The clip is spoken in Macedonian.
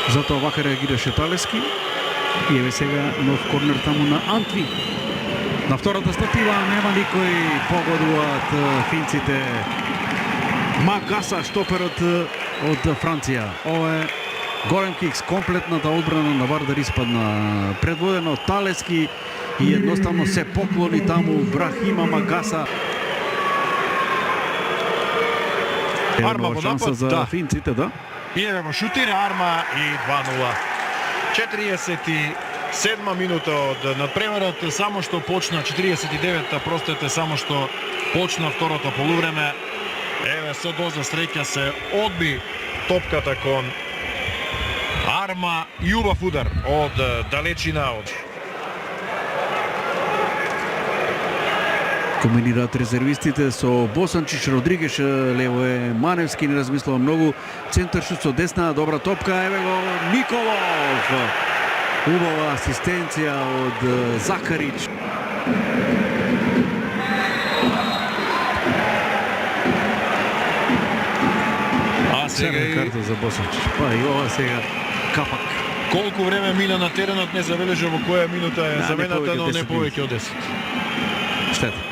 Затоа вака реагираше Талески. И еве сега нов корнер таму на Антви. На втората статива нема никој, погодуваат финците. Магаса, штоперот од Франција. Ова е голем кикс, комплетната одбрана на Вардар испадна предводена од Талески и едноставно се поклони таму Брахима Магаса. Арма во шанса напад, за да. финците, да. Идеме во шутира Арма и 2-0. 47 минута од надпреварот, само што почна 49-та, простете, само што почна второто полувреме. Еве, со доза среќа се одби топката кон Арма и убав удар од далечина од Комбинираат резервистите со Босанчич, Родригеш, лево е Маневски, не размислува многу. Центар шут со десна, добра топка, еве го Николов. Убава асистенција од Закарич. А сега и карта за Босанчич. Па и ова сега капак. колку време мина на теренот не забележа во која минута е замената, но не повеќе од 10. Штета.